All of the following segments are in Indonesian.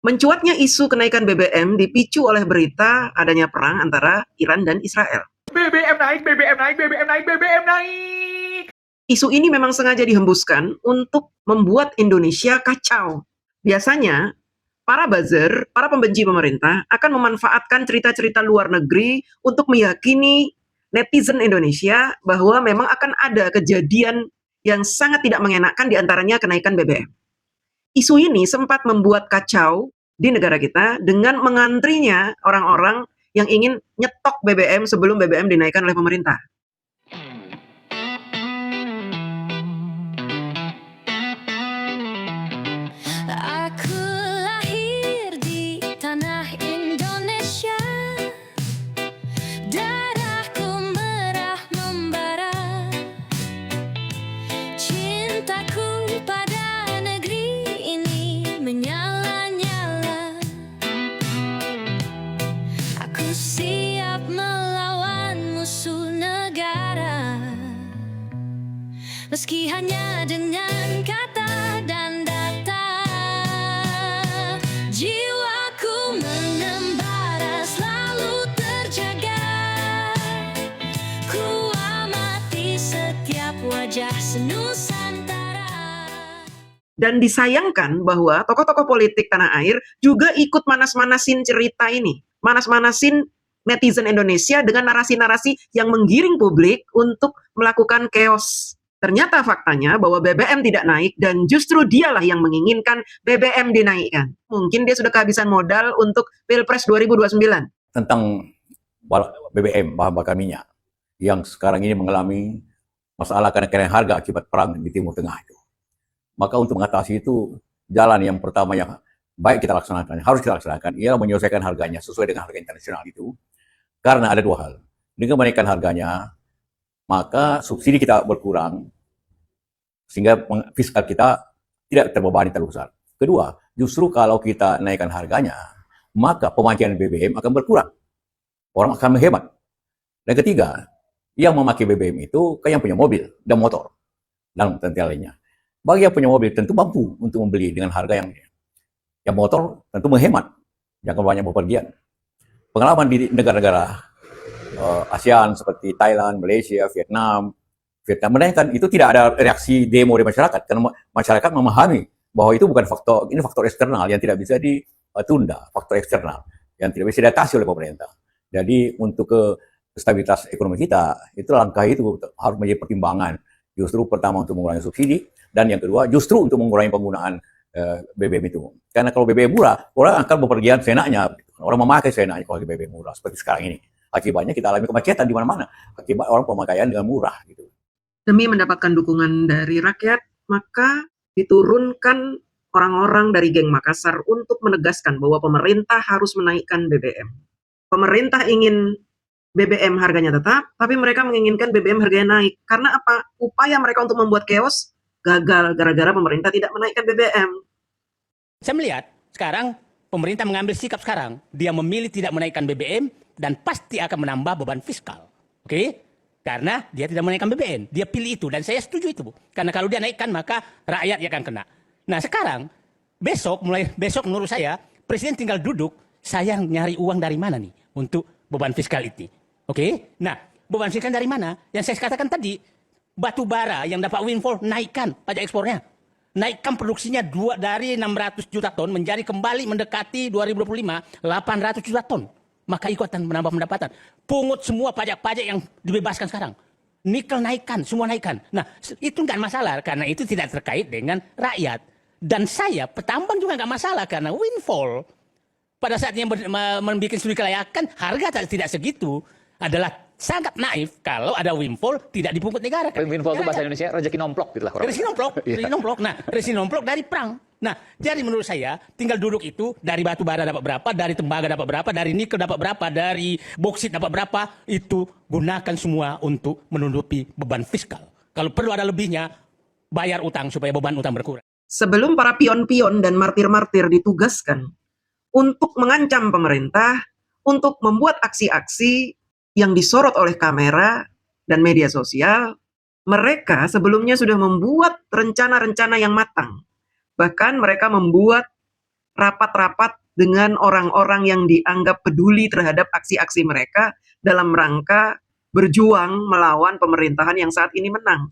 Mencuatnya isu kenaikan BBM dipicu oleh berita adanya perang antara Iran dan Israel. BBM naik, BBM naik, BBM naik, BBM naik. Isu ini memang sengaja dihembuskan untuk membuat Indonesia kacau. Biasanya, para buzzer, para pembenci pemerintah akan memanfaatkan cerita-cerita luar negeri untuk meyakini netizen Indonesia bahwa memang akan ada kejadian yang sangat tidak mengenakan, diantaranya kenaikan BBM. Isu ini sempat membuat kacau di negara kita dengan mengantrinya orang-orang yang ingin nyetok BBM sebelum BBM dinaikkan oleh pemerintah. Aku lahir di tanah Indonesia, darahku merah membara, cintaku pada negeri ini menyala-nyala. Aku siap melawan musuh negara, meski hanya dengan kata dan data. Jiwaku mengembara selalu terjaga, ku amati setiap wajah senusantara. Dan disayangkan bahwa tokoh-tokoh politik tanah air juga ikut manas-manasin cerita ini. Manas-manasin netizen Indonesia dengan narasi-narasi yang menggiring publik untuk melakukan chaos. Ternyata faktanya bahwa BBM tidak naik dan justru dialah yang menginginkan BBM dinaikkan. Mungkin dia sudah kehabisan modal untuk Pilpres 2029. Tentang BBM, bahan bakar minyak, yang sekarang ini mengalami masalah kenaikan harga akibat perang di Timur Tengah itu. Maka untuk mengatasi itu, jalan yang pertama yang baik kita laksanakan, harus kita laksanakan, ialah menyelesaikan harganya sesuai dengan harga internasional itu. Karena ada dua hal. Dengan menaikkan harganya, maka subsidi kita berkurang, sehingga fiskal kita tidak terbebani terlalu besar. Kedua, justru kalau kita naikkan harganya, maka pemakaian BBM akan berkurang. Orang akan menghemat. Dan ketiga, yang memakai BBM itu kan yang punya mobil dan motor, dan tentu lainnya. Bagi yang punya mobil tentu mampu untuk membeli dengan harga yang motor tentu menghemat, jangan banyak bepergian. Pengalaman di negara-negara ASEAN seperti Thailand, Malaysia, Vietnam menaikkan itu tidak ada reaksi demo di masyarakat karena masyarakat memahami bahwa itu bukan faktor, ini faktor eksternal yang tidak bisa ditunda, faktor eksternal yang tidak bisa diatasi oleh pemerintah. Jadi untuk stabilitas ekonomi kita, itu langkah itu harus menjadi pertimbangan. Justru pertama untuk mengurangi subsidi, dan yang kedua justru untuk mengurangi penggunaan BBM itu. Karena kalau BBM murah, orang akan bepergian seenaknya. Orang memakai seenaknya kalau BBM murah seperti sekarang ini. Akibatnya kita alami kemacetan di mana-mana. Akibat orang pemakaian dengan murah gitu. Demi mendapatkan dukungan dari rakyat, maka diturunkan orang-orang dari geng Makassar untuk menegaskan bahwa pemerintah harus menaikkan BBM. Pemerintah ingin BBM harganya tetap, tapi mereka menginginkan BBM harganya naik. Karena apa? Upaya mereka untuk membuat chaos gagal gara-gara pemerintah tidak menaikkan BBM. Saya melihat sekarang pemerintah mengambil sikap sekarang. Dia memilih tidak menaikkan BBM dan pasti akan menambah beban fiskal. Oke? Karena dia tidak menaikkan BBM. Dia pilih itu dan saya setuju itu, Bu. Karena kalau dia naikkan maka rakyat yang akan kena. Nah sekarang, mulai besok menurut saya, Presiden tinggal duduk, saya nyari uang dari mana nih untuk beban fiskal ini. Oke? Nah, beban fiskal dari mana? Yang saya katakan tadi, batu bara yang dapat windfall, naikkan pajak ekspornya. Naikkan produksinya dari 600 juta ton menjadi kembali mendekati 2025 800 juta ton. Maka ikutan menambah pendapatan. Pungut semua pajak-pajak yang dibebaskan sekarang. Nikel naikkan, semua naikkan. Nah, itu nggak masalah karena itu tidak terkait dengan rakyat. Dan saya, petambang juga nggak masalah karena windfall. Pada saat dia membuat studi kelayakan, harga tidak segitu. Adalah sangat naif kalau ada windfall tidak dipungut negara. Windfall itu bahasa Indonesia rezeki nomplok gitu lah. Rezeki nomplok. Nah, rezeki nomplok dari perang. Nah, jadi menurut saya tinggal duduk itu dari batu bara dapat berapa, dari tembaga dapat berapa, dari nikel dapat berapa, dari boksit dapat berapa, itu gunakan semua untuk menutupi beban fiskal. Kalau perlu ada lebihnya, bayar utang supaya beban utang berkurang. Sebelum para pion-pion dan martir-martir ditugaskan untuk mengancam pemerintah, untuk membuat aksi-aksi yang disorot oleh kamera dan media sosial, mereka sebelumnya sudah membuat rencana-rencana yang matang. Bahkan mereka membuat rapat-rapat dengan orang-orang yang dianggap peduli terhadap aksi-aksi mereka dalam rangka berjuang melawan pemerintahan yang saat ini menang.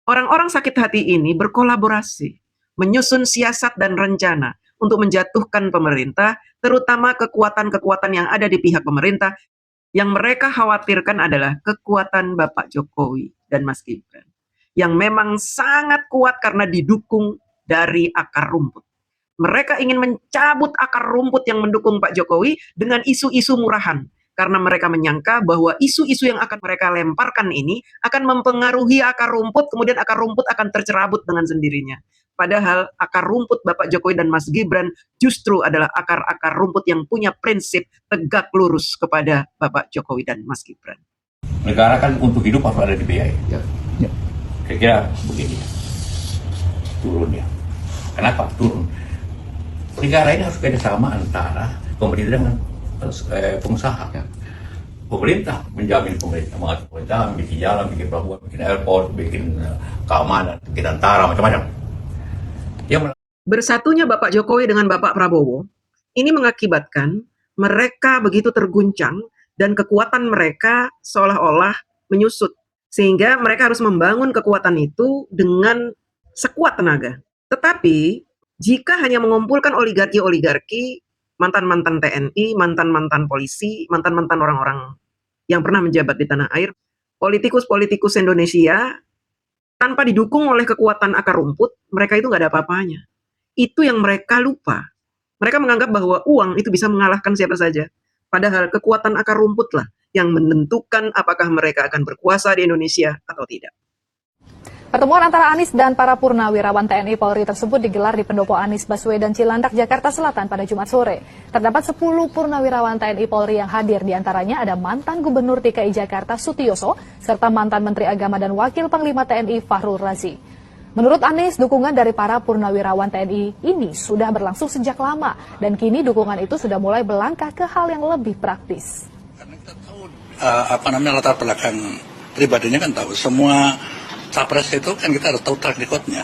Orang-orang sakit hati ini berkolaborasi, menyusun siasat dan rencana untuk menjatuhkan pemerintah, terutama kekuatan-kekuatan yang ada di pihak pemerintah. Yang mereka khawatirkan adalah kekuatan Bapak Jokowi dan Mas Gibran, yang memang sangat kuat karena didukung dari akar rumput. Mereka ingin mencabut akar rumput yang mendukung Pak Jokowi dengan isu-isu murahan. Karena mereka menyangka bahwa isu-isu yang akan mereka lemparkan ini akan mempengaruhi akar rumput, kemudian akar rumput akan tercerabut dengan sendirinya. Padahal akar rumput Bapak Jokowi dan Mas Gibran justru adalah akar-akar rumput yang punya prinsip tegak lurus kepada Bapak Jokowi dan Mas Gibran. Negara kan untuk hidup harus ada dibiayai. Ya. Kira-kira begini. Turun ya. Kenapa turun? Negara ini harus kerjasama antara pemerintah dengan pengusaha. Ya. Pemerintah menjamin pemerintah bikin jalan, bikin pelabuhan, bikin airport, bikin keamanan, bikin tentara, macam-macam. Bersatunya Bapak Jokowi dengan Bapak Prabowo ini mengakibatkan mereka begitu terguncang dan kekuatan mereka seolah-olah menyusut. Sehingga mereka harus membangun kekuatan itu dengan sekuat tenaga. Tetapi jika hanya mengumpulkan oligarki-oligarki, mantan-mantan TNI, mantan-mantan polisi, mantan-mantan orang-orang yang pernah menjabat di tanah air, politikus-politikus Indonesia tanpa didukung oleh kekuatan akar rumput, mereka itu nggak ada apa-apanya. Itu yang mereka lupa. Mereka menganggap bahwa uang itu bisa mengalahkan siapa saja. Padahal kekuatan akar rumput lah yang menentukan apakah mereka akan berkuasa di Indonesia atau tidak. Pertemuan antara Anies dan para purnawirawan TNI Polri tersebut digelar di Pendopo Anies Baswedan Cilandak, Jakarta Selatan pada Jumat sore. Terdapat 10 purnawirawan TNI Polri yang hadir, diantaranya ada mantan Gubernur DKI Jakarta Sutioso, serta mantan Menteri Agama dan Wakil Panglima TNI Fahrul Razi. Menurut Anies, dukungan dari para purnawirawan TNI ini sudah berlangsung sejak lama, dan kini dukungan itu sudah mulai berlangkah ke hal yang lebih praktis. Karena kita tahu latar belakang pribadinya kan tahu semua. Capres itu kan kita harus tahu track record-nya.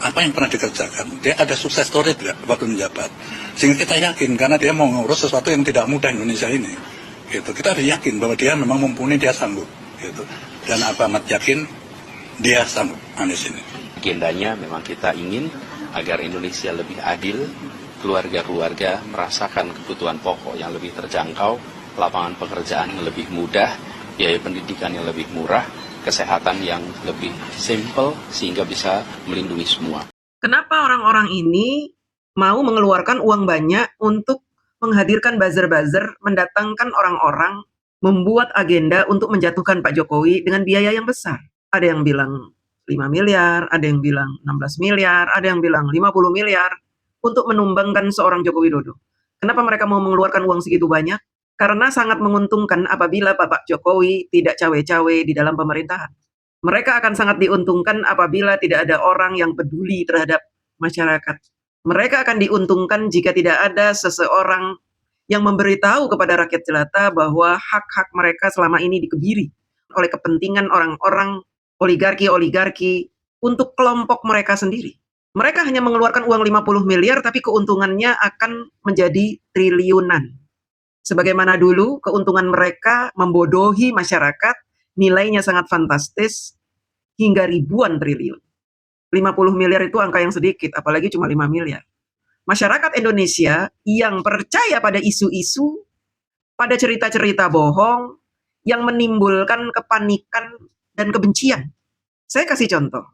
Apa yang pernah dikerjakan. Dia ada sukses story tidak waktu menjabat. Sehingga kita yakin karena dia mau ngurus sesuatu yang tidak mudah Indonesia ini. Gitu. Kita harus yakin bahwa dia memang mumpuni, dia sanggup. Gitu. Dan amat yakin dia sanggup, Anies ini. Agendanya memang kita ingin agar Indonesia lebih adil, keluarga-keluarga merasakan kebutuhan pokok yang lebih terjangkau, lapangan pekerjaan yang lebih mudah, biaya pendidikan yang lebih murah, kesehatan yang lebih simple sehingga bisa melindungi semua. Kenapa orang-orang ini mau mengeluarkan uang banyak untuk menghadirkan buzzer-buzzer, mendatangkan orang-orang, membuat agenda untuk menjatuhkan Pak Jokowi dengan biaya yang besar? Ada yang bilang 5 miliar, ada yang bilang 16 miliar, ada yang bilang 50 miliar untuk menumbangkan seorang Joko Widodo. Kenapa mereka mau mengeluarkan uang segitu banyak? Karena sangat menguntungkan apabila Bapak Jokowi tidak cawe-cawe di dalam pemerintahan. Mereka akan sangat diuntungkan apabila tidak ada orang yang peduli terhadap masyarakat. Mereka akan diuntungkan jika tidak ada seseorang yang memberitahu kepada rakyat jelata bahwa hak-hak mereka selama ini dikebiri oleh kepentingan orang-orang oligarki-oligarki untuk kelompok mereka sendiri. Mereka hanya mengeluarkan uang 50 miliar tapi keuntungannya akan menjadi triliunan. Sebagaimana dulu keuntungan mereka membodohi masyarakat, nilainya sangat fantastis, hingga ribuan triliun. 50 miliar itu angka yang sedikit, apalagi cuma 5 miliar. Masyarakat Indonesia yang percaya pada isu-isu, pada cerita-cerita bohong, yang menimbulkan kepanikan dan kebencian. Saya kasih contoh,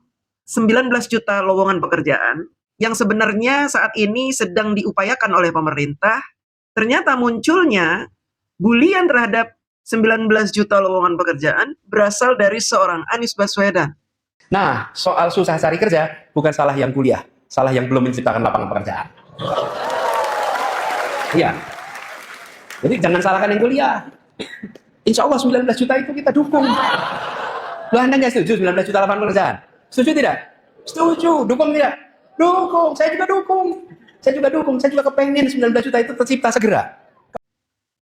19 juta lowongan pekerjaan, yang sebenarnya saat ini sedang diupayakan oleh pemerintah, ternyata munculnya bulian terhadap 19 juta lowongan pekerjaan berasal dari seorang Anies Baswedan. Nah, soal susah cari kerja bukan salah yang kuliah, salah yang belum menciptakan lapangan pekerjaan. Iya. Jadi jangan salahkan yang kuliah. Insya Allah 19 juta itu kita dukung. Loh, Anda nggak setuju 19 juta lapangan pekerjaan? Setuju tidak? Setuju. Dukung tidak? Dukung. Saya juga dukung. Saya juga kepengen 19 juta itu tercipta segera.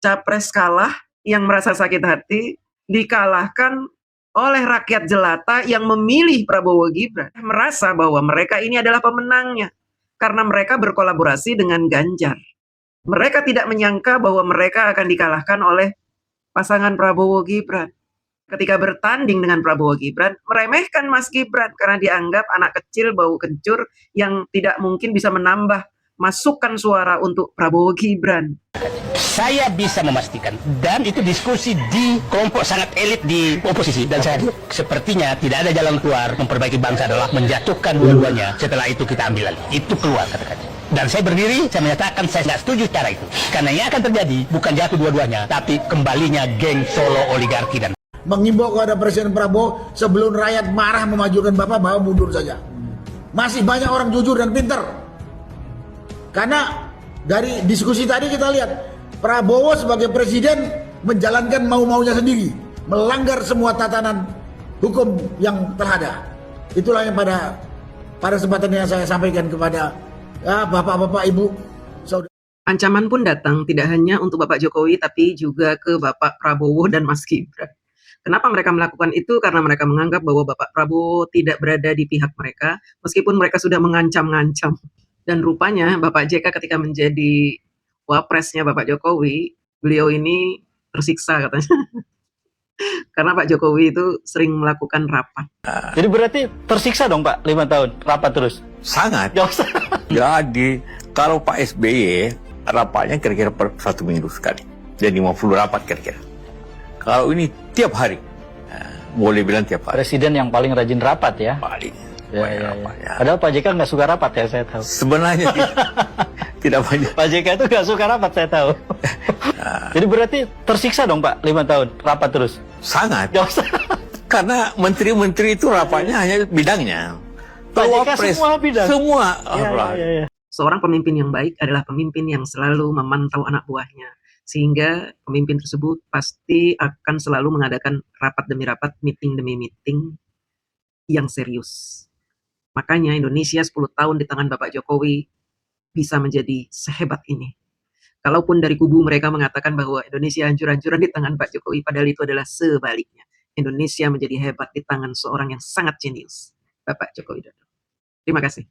Capres kalah yang merasa sakit hati, dikalahkan oleh rakyat jelata yang memilih Prabowo Gibran. Merasa bahwa mereka ini adalah pemenangnya. karena mereka berkolaborasi dengan Ganjar. Mereka tidak menyangka bahwa mereka akan dikalahkan oleh pasangan Prabowo Gibran. Ketika bertanding dengan Prabowo Gibran, meremehkan Mas Gibran karena dianggap anak kecil bau kencur yang tidak mungkin bisa menambah masukan suara untuk Prabowo Gibran. Saya bisa memastikan, dan itu diskusi di kelompok sangat elit di oposisi, dan saya sepertinya tidak ada jalan keluar memperbaiki bangsa adalah menjatuhkan dua-duanya. Setelah itu kita ambil alih. Itu keluar kata-kata. Dan saya berdiri, saya menyatakan saya tidak setuju cara itu. Karena yang akan terjadi bukan jatuh dua-duanya, tapi kembalinya geng Solo oligarki dan mengimbau kepada Presiden Prabowo sebelum rakyat marah memajukan Bapak, Bapak mundur saja. Masih banyak orang jujur dan pintar. Karena dari diskusi tadi kita lihat Prabowo sebagai presiden menjalankan mau-maunya sendiri, melanggar semua tatanan hukum yang telah ada. Itulah yang pada kesempatan yang saya sampaikan kepada bapak-bapak, ibu, saudara. Ancaman pun datang tidak hanya untuk Bapak Jokowi tapi juga ke Bapak Prabowo dan Mas Gibran. Kenapa mereka melakukan itu? Karena mereka menganggap bahwa Bapak Prabowo tidak berada di pihak mereka meskipun mereka sudah mengancam-ngancam. Dan rupanya Bapak JK ketika menjadi wapresnya Bapak Jokowi, beliau ini tersiksa katanya. Karena Pak Jokowi itu sering melakukan rapat. Jadi berarti tersiksa dong Pak, 5 tahun, rapat terus? Sangat. Jadi, kalau Pak SBY, rapatnya kira-kira per 1 minggu sekali. Jadi 50 rapat kira-kira. Kalau ini tiap hari, boleh bilang tiap hari. Presiden yang paling rajin rapat ya? Paling. Ya. Padahal Pak JK nggak suka rapat ya, saya tahu. Sebenarnya tidak banyak. Pak JK itu nggak suka rapat, saya tahu. Jadi berarti tersiksa dong Pak, 5 tahun, rapat terus? Sangat. Karena menteri-menteri itu rapatnya hanya bidangnya. Pak JK semua bidang? Semua. Ya. Seorang pemimpin yang baik adalah pemimpin yang selalu memantau anak buahnya. Sehingga pemimpin tersebut pasti akan selalu mengadakan rapat demi rapat, meeting demi meeting yang serius. Makanya Indonesia 10 tahun di tangan Bapak Jokowi bisa menjadi sehebat ini. Kalaupun dari kubu mereka mengatakan bahwa Indonesia hancur-hancuran di tangan Pak Jokowi, padahal itu adalah sebaliknya. Indonesia menjadi hebat di tangan seorang yang sangat jenius, Bapak Joko Widodo. Terima kasih.